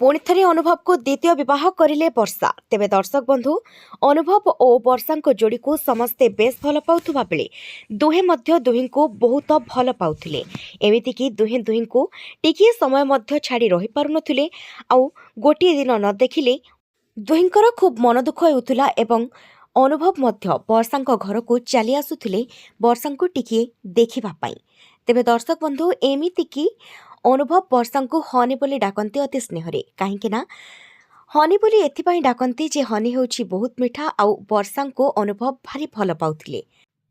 पुणी थे अनुभव को द्वितीय विवाह करिले वर्षा। तेबे दर्शक बंधु अनुभव और वर्षा जोड़ी को समस्ते बेस भल पाउथुबा बेले दुहे मध्य दुहीं को बहुत भल पाउथिले। एमितिकी दुहे दुहीं को टिकिए समय मध्य छाड़ी रही पारुनथिले। आउ गोटिए दिन न देखिले दुहींकर खूब मन दुख हेउथुला एवं अनुभव मध्य वर्षा घर को चली आसुथिले वर्षा को टिकिए देखिबा पाई। तेबे दर्शक बंधु एमितिकी अनुभव वर्षा को हनी बोली डाकती अति स्नेहरे कहीं हनी बोली एथिपाई डाकती जे हनी होउछि बहुत मीठा आउ वर्षा को अनुभव भारी भल पाउथिले।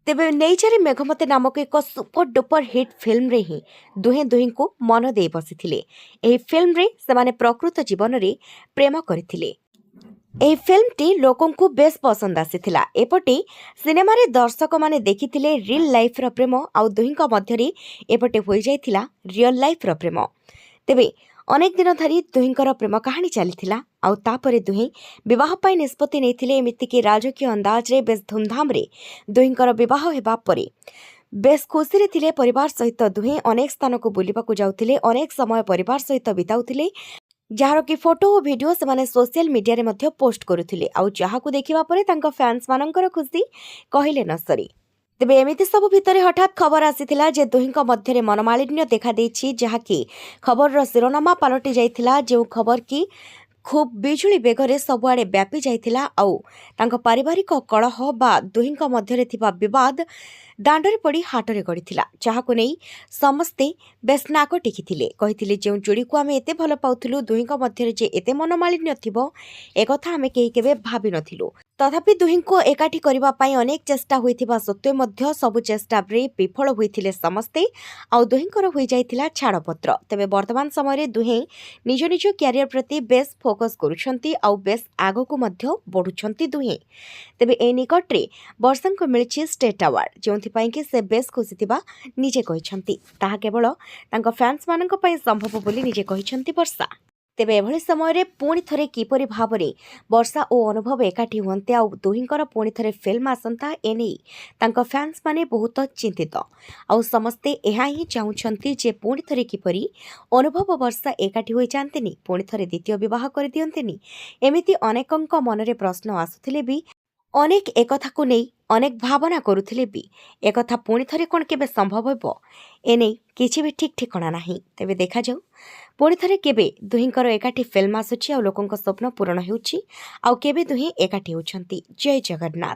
तेबे नेइचारे मेघमते नामक एक सुपर डुपर हिट फिल्म रे ही दुहे दुहीं को मन दे बसिथिले। एही फिल्म रे सेमाने प्रकृत जीवन रे प्रेम करथिले। ଏହି ଫିଲ୍ମଟି ଲୋକଙ୍କୁ ବେଶ୍ ପସନ୍ଦ ଆସିଥିଲା। ଏପଟେ ସିନେମାରେ ଦର୍ଶକମାନେ ଦେଖିଥିଲେ ରିଲ୍ ଲାଇଫ୍ର ପ୍ରେମ ଆଉ ଦୁହିଁଙ୍କ ମଧ୍ୟରେ ଏପଟେ ହୋଇଯାଇଥିଲା ରିଅଲ୍ ଲାଇଫ୍ର ପ୍ରେମ। ତେବେ ଅନେକ ଦିନ ଧରି ଦୁହିଁଙ୍କର ପ୍ରେମ କାହାଣୀ ଚାଲିଥିଲା ଆଉ ତାପରେ ଦୁହେଁ ବିବାହ ପାଇଁ ନିଷ୍ପତ୍ତି ନେଇଥିଲେ। ଏମିତିକି ରାଜକୀୟ ଅନ୍ଦାଜରେ ବେଶ୍ ଧୁମଧାମରେ ଦୁହିଁଙ୍କର ବିବାହ ହେବା ପରେ ବେଶ୍ ଖୁସିରେ ଥିଲେ। ପରିବାର ସହିତ ଦୁହେଁ ଅନେକ ସ୍ଥାନକୁ ବୁଲିବାକୁ ଯାଉଥିଲେ, ଅନେକ ସମୟ ପରିବାର ସହିତ ବିତାଉଥିଲେ, जार कि फोटो और वीडियो से माने सोशल मीडिया रे मध्य पोस्ट करुथिले। आउ जहाकु देखिबा परे तांका फैंस मानकर खुशी कहिले न सरी। तेबे एमिति सब भितरे हठात खबर आसीथिला जे दुहिंक मध्यरे मनमालिन्य देखा देछि, जहाकि खबर रो शिरोनामा पलटि जाइथिला। जे खबर की खूब बिजुली बेगरे सबुआड़े व्यापी जाइथिला आउ तांका पारिवारिक कलह बा दुहिंक मध्यरे थिबा विवाद दांडरे पड़ी हाटरे गड़िथिला, जहाकु नहीं समस्ते बेस नाक टेकिथिले। कहिथिले जे जोड़ी को आमे एते भल पाउथिलु दुहिंक मध्यरे जे एते मनमालिन्य थिबो एकथा आमे केही केबे भाबी नथिलु। तथापि दुहिं को एकाठी करिबा पई अनेक चेष्टा होइथिबा सत्वे मध्य सबु चेष्टा रे विफल होइथिले समस्ते आउ दुहिंकर होई जाइथिला छाड़पत्र। तेबे वर्तमान समय रे दुहें निज निज क्यारियर प्रति बेस फोकस करूछंती आउ बेस आगो मध्य बढ़ुछंती दुहें। तेबे ए निकट रे वर्षा को मिलछि स्टेट अवार्ड, जोंथिपाई कि से बेस खुशी थिबा निजे कहिछंती। ताहा केवल तांका फैंस मानक पई संभव बोली निजे कहिछंती वर्षा। तेबे एभଳି समୟରେ पुणी थरे किपरि भाबरे वर्षा और अनुभव एकाठी हुअन्ते आउ दुहिंकर पुणी थरे फिल्म आसंता एने तांका फैंस माने बहुत चिंतित आउ समस्ते एहा ही चाहुछंती जे पुणी थरे किपरि अनुभव वर्षा एकाठी होई जान्तेनी, पुणी थरे द्वितीय विवाह कर दियन्तेनी। एमिति अनेकंक मनरे प्रश्न आसुथिले भी अनेक एकथा को नहीं अनेक भावना करुथिले भी एकथा पुणी थरे कोन केबे संभव हेबो एने किछि भी ठीक ठिकणा नाही। तेबे देखा जाऊ पुणी थरे केबे दुहिंकर एकाठी फिल्म आसुछि आउ लोकंक स्वप्न पूरण हेउछि आउ केबे दुहि एकाठी होउछंती। जय जगन्नाथ।